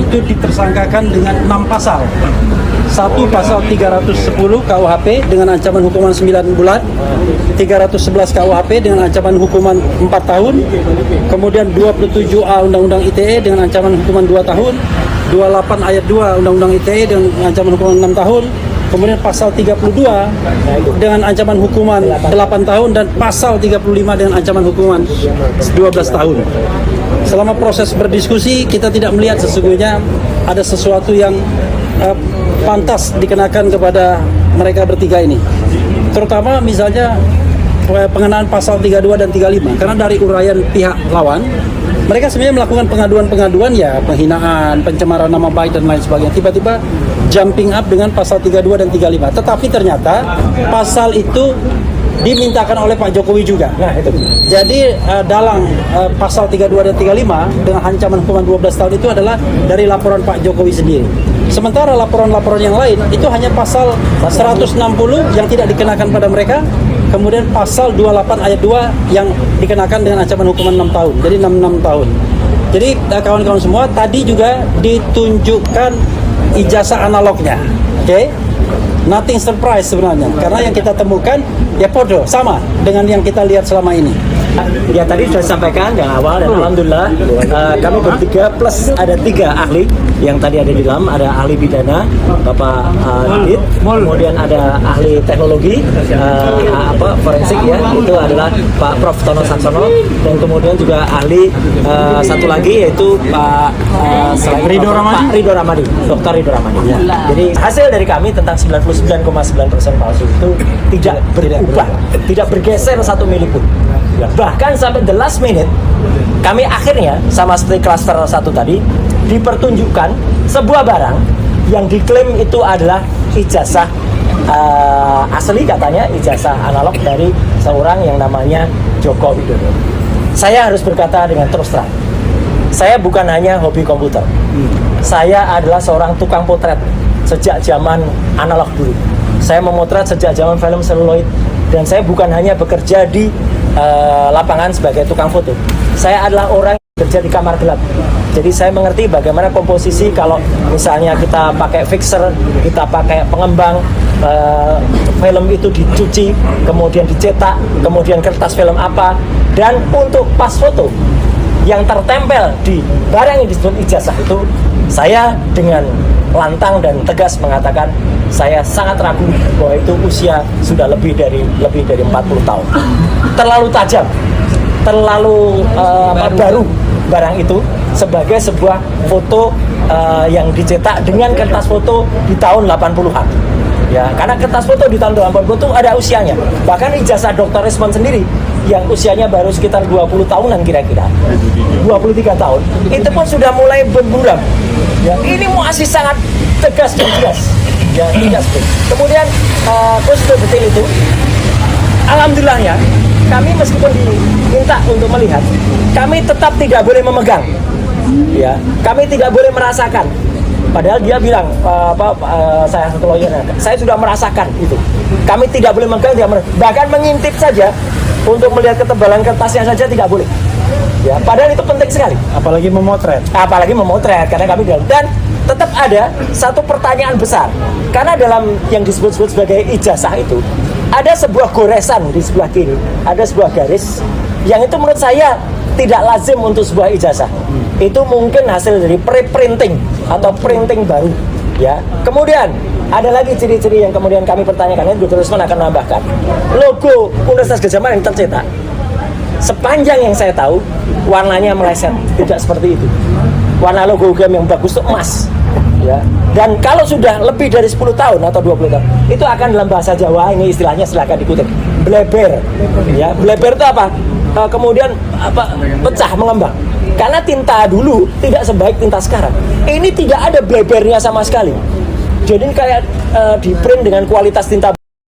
itu ditersangkakan dengan 6 pasal. Satu, pasal 310 KUHP dengan ancaman hukuman 9 bulan, 311 KUHP dengan ancaman hukuman 4 tahun, kemudian 27A Undang-Undang ITE dengan ancaman hukuman 2 tahun, 28 ayat 2 Undang-Undang ITE dengan ancaman hukuman 6 tahun, kemudian pasal 32 dengan ancaman hukuman 8 tahun, dan pasal 35 dengan ancaman hukuman 12 tahun. Selama proses berdiskusi, kita tidak melihat sesungguhnya ada sesuatu yang pantas dikenakan kepada mereka bertiga ini. Terutama misalnya pengenaan pasal 32 dan 35, karena dari uraian pihak lawan, mereka sebenarnya melakukan pengaduan-pengaduan ya penghinaan, pencemaran nama baik dan lain sebagainya. Tiba-tiba jumping up dengan pasal 32 dan 35. Tetapi ternyata pasal itu dimintakan oleh Pak Jokowi juga. Nah, itu. Jadi dalam pasal 32 dan 35 dengan ancaman hukuman 12 tahun itu adalah dari laporan Pak Jokowi sendiri. Sementara laporan-laporan yang lain itu hanya pasal 160 yang tidak dikenakan pada mereka, kemudian pasal 28 ayat 2 yang dikenakan dengan ancaman hukuman 6 tahun. Jadi 6 tahun. Jadi kawan-kawan semua, tadi juga ditunjukkan ijazah analognya. Oke? Nothing surprise sebenarnya, karena yang kita temukan ya podo sama dengan yang kita lihat selama ini. Ya, tadi sudah disampaikan yang awal, dan alhamdulillah kami bertiga plus ada 3 ahli yang tadi ada di dalam. Ada ahli pidana Bapak Didit, kemudian ada ahli teknologi forensik ya, itu adalah Pak Prof Tono Saksono, dan kemudian juga ahli satu lagi yaitu Pak Ridho Ramadi, Dr. Ridho Ramadi. Jadi hasil dari kami tentang 99,9% palsu itu tidak berubah, tidak bergeser 1 mili pun. Bahkan sampai the last minute, kami akhirnya sama seperti klaster 1 tadi dipertunjukkan sebuah barang yang diklaim itu adalah ijazah asli, katanya ijazah analog dari seorang yang namanya Joko Widodo. Saya harus berkata dengan terus terang, saya bukan hanya hobi komputer, saya adalah seorang tukang potret sejak zaman analog dulu. Saya memotret sejak zaman film seluloid, dan saya bukan hanya bekerja di lapangan sebagai tukang foto. Saya adalah orang yang bekerja di kamar gelap. Jadi saya mengerti bagaimana komposisi kalau misalnya kita pakai fixer, kita pakai pengembang, film itu dicuci, kemudian dicetak, kemudian kertas film apa, dan untuk pas foto yang tertempel di barang yang disebut ijazah itu, saya dengan lantang dan tegas mengatakan saya sangat ragu bahwa itu usia sudah lebih dari 40 tahun. Terlalu tajam, terlalu baru barang itu sebagai sebuah foto yang dicetak dengan kertas foto di tahun 80-an. Ya, karena kertas foto di tahun 80 itu ada usianya. Bahkan ijazah Dr. Resmond sendiri yang usianya baru sekitar 20 tahunan kira-kira, 23 tahun, itu pun sudah mulai berburam. Ya, ini masih sangat tegas dan jelas. Ya, tegas. Kemudian khusus detail itu, alhamdulillahnya kami meskipun diminta untuk melihat, kami tetap tidak boleh memegang. Ya, kami tidak boleh merasakan. Padahal dia bilang, saya satu lawyer, saya sudah merasakan itu. Kami tidak boleh memegang, bahkan mengintip saja untuk melihat ketebalan kertasnya saja tidak boleh. Ya, padahal itu penting sekali. Apalagi memotret, karena kami dan tetap ada satu pertanyaan besar, karena dalam yang disebut-sebut sebagai ijazah itu ada sebuah goresan di sebelah kiri, ada sebuah garis yang itu menurut saya tidak lazim untuk sebuah ijazah. Itu mungkin hasil dari pre-printing atau printing baru. Ya, kemudian ada lagi ciri-ciri yang kemudian kami pertanyakan, Dr. Resmond akan menambahkan logo Universitas Gadjah Mada yang tercetak. Sepanjang yang saya tahu, warnanya meleset, tidak seperti itu. Warna logo UGM yang bagus itu emas. Ya. Dan kalau sudah lebih dari 10 tahun atau 20 tahun, itu akan dalam bahasa Jawa, ini istilahnya silakan dikutip, bleber. Ya, bleber itu apa? Kemudian pecah, mengembang. Karena tinta dulu tidak sebaik tinta sekarang. Ini tidak ada blebernya sama sekali. Jadi kayak di print dengan kualitas tinta